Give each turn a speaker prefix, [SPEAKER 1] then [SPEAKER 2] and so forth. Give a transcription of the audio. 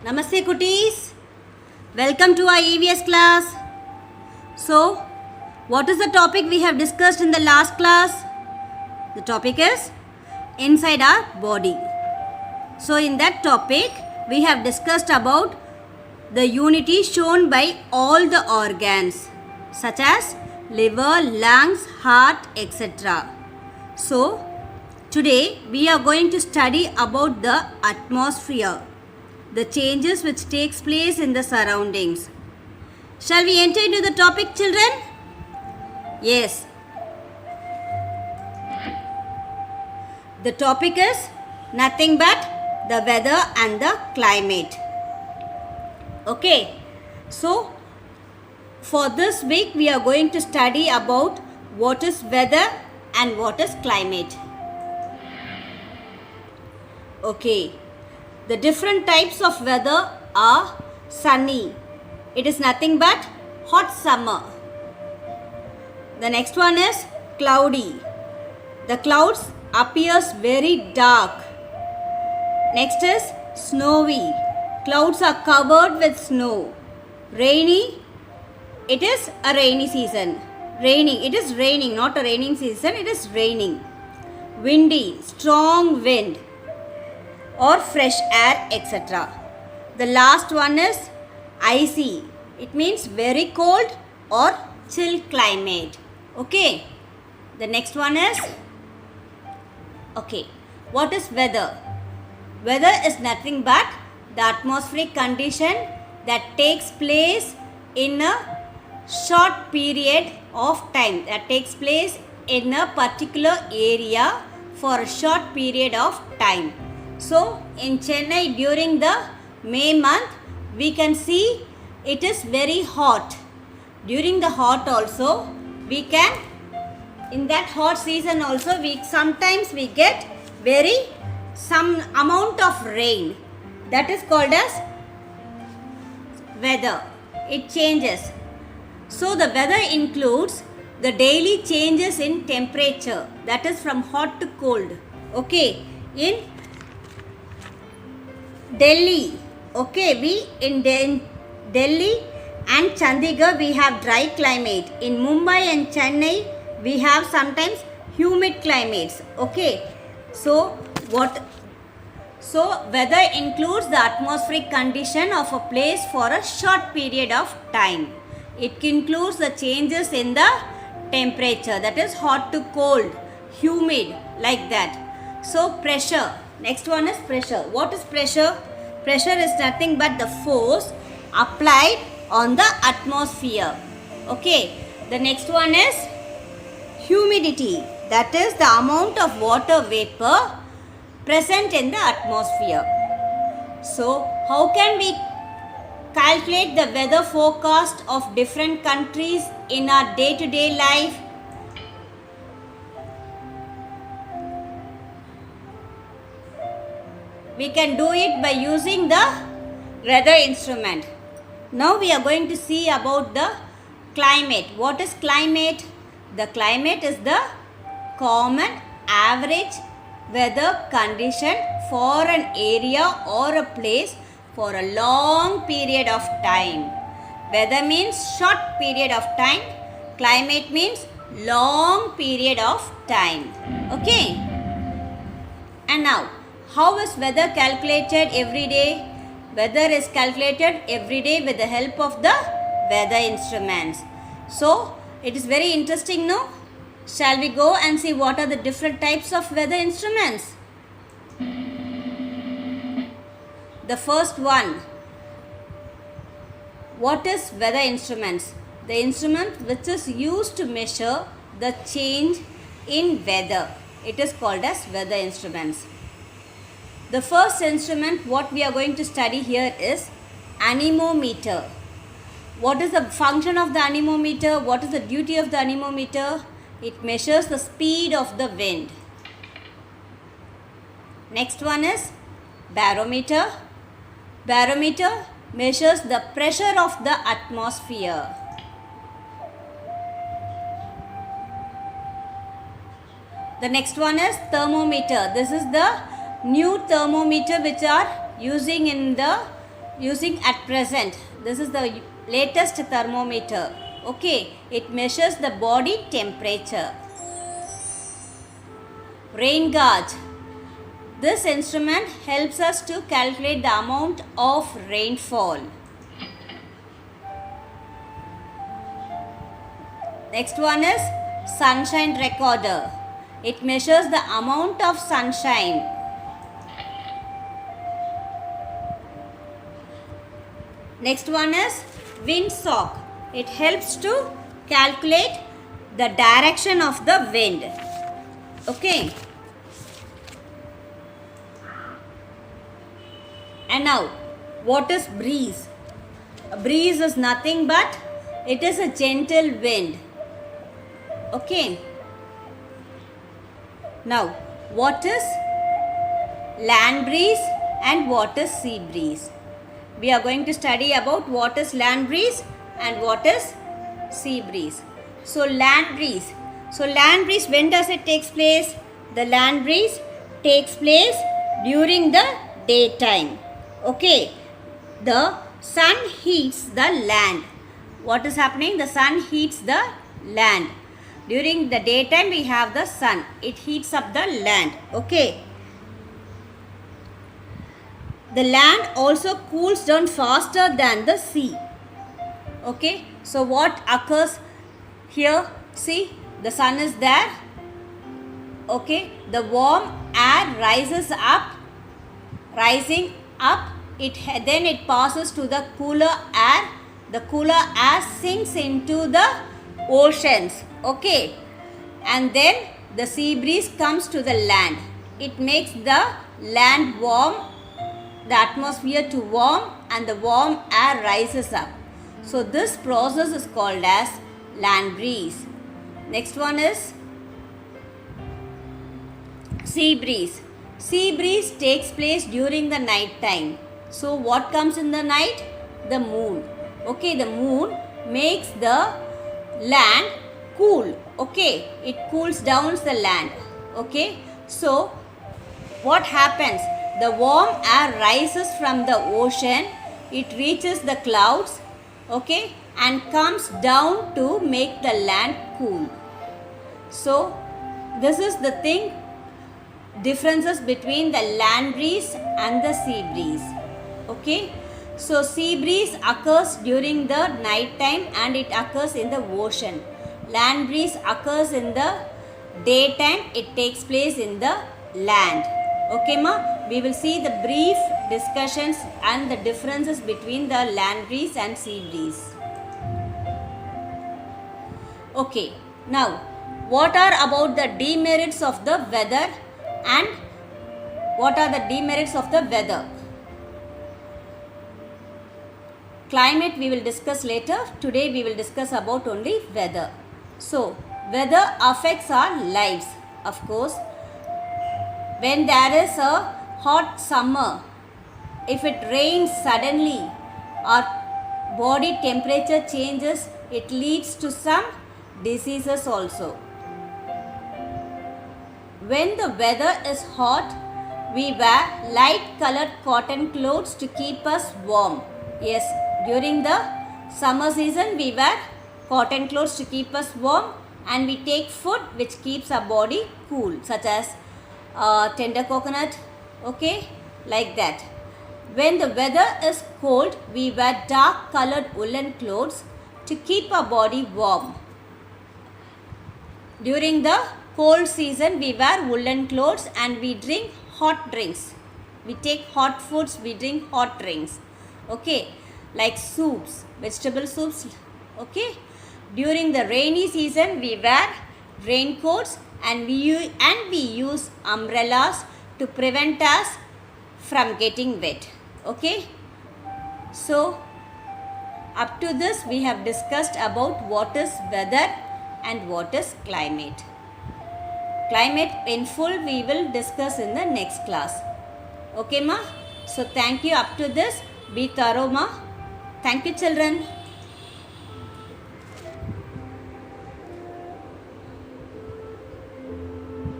[SPEAKER 1] Namaste Kutis. Welcome to our EVS class. So, what is the topic we have discussed in the last class? The topic is inside our body. So, in that topic, we have discussed about the unity shown by all the organs such as liver, lungs, heart, etc. So, today we are going to study about the atmosphere, the changes which takes place in the surroundings. Shall we enter into the topic, children? Yes. The topic is nothing but the weather and the climate. Okay. So, for this week we are going to study about what is weather and what is climate. Okay. The different types of weather are sunny. It is nothing but hot summer. The next one is cloudy. The clouds appears very dark. Next is snowy. Clouds are covered with snow. Rainy. It is a rainy season. Raining. It is raining, not a raining season. It is raining. Windy. Strong wind or fresh air, etc. The last one is icy. It means very cold or chill climate. Okay. The next one is, okay, what is weather? Weather is nothing but the atmospheric condition that takes place in a short period of time, that takes place in a particular area for a short period of time. So, in Chennai during the May month, we can see it is very hot. During the hot also, we can, in that hot season also, sometimes we get some amount of rain. That is called as weather. It changes. So, the weather includes the daily changes in temperature. That is from hot to cold. Okay. In Delhi, okay, in Delhi and Chandigarh we have dry climate. In Mumbai and Chennai we have sometimes humid climates. Okay, so weather includes the atmospheric condition of a place for a short period of time. It includes the changes in the temperature, that is hot to cold, humid, like that. So pressure. Next one is pressure. What is pressure? Pressure is nothing but the force applied on the atmosphere. Okay. The next one is humidity. That is the amount of water vapor present in the atmosphere. So, how can we calculate the weather forecast of different countries in our day-to-day life? We can do it by using the weather instrument. Now we are going to see about the climate. What is climate? The climate is the common average weather condition for an area or a place for a long period of time. Weather means short period of time. Climate means long period of time. Okay. And now, how is weather calculated every day? Weather is calculated every day with the help of the weather instruments. So, it is very interesting, no? Shall we go and see what are the different types of weather instruments? The first one. What is weather instruments? The instrument which is used to measure the change in weather. It is called as weather instruments. The first instrument what we are going to study here is anemometer. What is the function of the anemometer? What is the duty of the anemometer? It measures the speed of the wind. Next one is barometer. Barometer measures the pressure of the atmosphere. The next one is thermometer. This is the new thermometer which are using in the using at present. This is the latest thermometer. Okay, it measures the body temperature. Rain gauge. This instrument helps us to calculate the amount of rainfall. Next one is sunshine recorder. It measures the amount of sunshine. Next one is windsock. It helps to calculate the direction of the wind. Okay. And now, what is breeze? A breeze is nothing but it is a gentle wind. Okay. Now, what is land breeze and what is sea breeze? We are going to study about what is land breeze and what is sea breeze. So, land breeze. So, land breeze, when does it take place? The land breeze takes place during the daytime. Okay. The sun heats the land. What is happening? The sun heats the land. During the daytime, we have the sun. It heats up the land. Okay. The land also cools down faster than the sea. Okay. So, what occurs here? See, the sun is there. Okay. The warm air rises up. Rising up. Then it passes to the cooler air. The cooler air sinks into the oceans. Okay. And then the sea breeze comes to the land. It makes the land warm, the atmosphere to warm, and the warm air rises up. So this process is called as land breeze. Next one is sea breeze. Sea breeze takes place during the night time. So what comes in the night? The moon. Okay, the moon makes the land cool. Okay, it cools down the land. Okay, so what happens? The warm air rises from the ocean. It reaches the clouds. Okay, and comes down to make the land cool. So this is the thing, differences between the land breeze and the sea breeze. Okay, so sea breeze occurs during the night time and it occurs in the ocean. Land breeze occurs in the daytime. It takes place in the land. Okay ma, we will see the brief discussions and the differences between the land breeze and sea breeze. Okay, now what are about the demerits of the weather and what are the demerits of the weather? Climate we will discuss later. Today we will discuss about only weather. So, weather affects our lives. Of course, when there is a hot summer, if it rains suddenly, our body temperature changes, it leads to some diseases also. When the weather is hot, we wear light colored cotton clothes to keep us warm. Yes, during the summer season, we wear cotton clothes to keep us warm, and we take food which keeps our body cool, such as tender coconut, okay, like that. When the weather is cold, we wear dark colored woolen clothes to keep our body warm. During the cold season, we wear woolen clothes and we drink hot drinks. We take hot foods, we drink hot drinks. Okay, like soups, vegetable soups. Okay, during the rainy season, we wear raincoats and we use umbrellas to prevent us from getting wet. Okay, so up to this we have discussed about what is weather and what is climate. Climate in full we will discuss in the next class. Okay ma? So thank you up to this. Be thorough ma. Thank you children.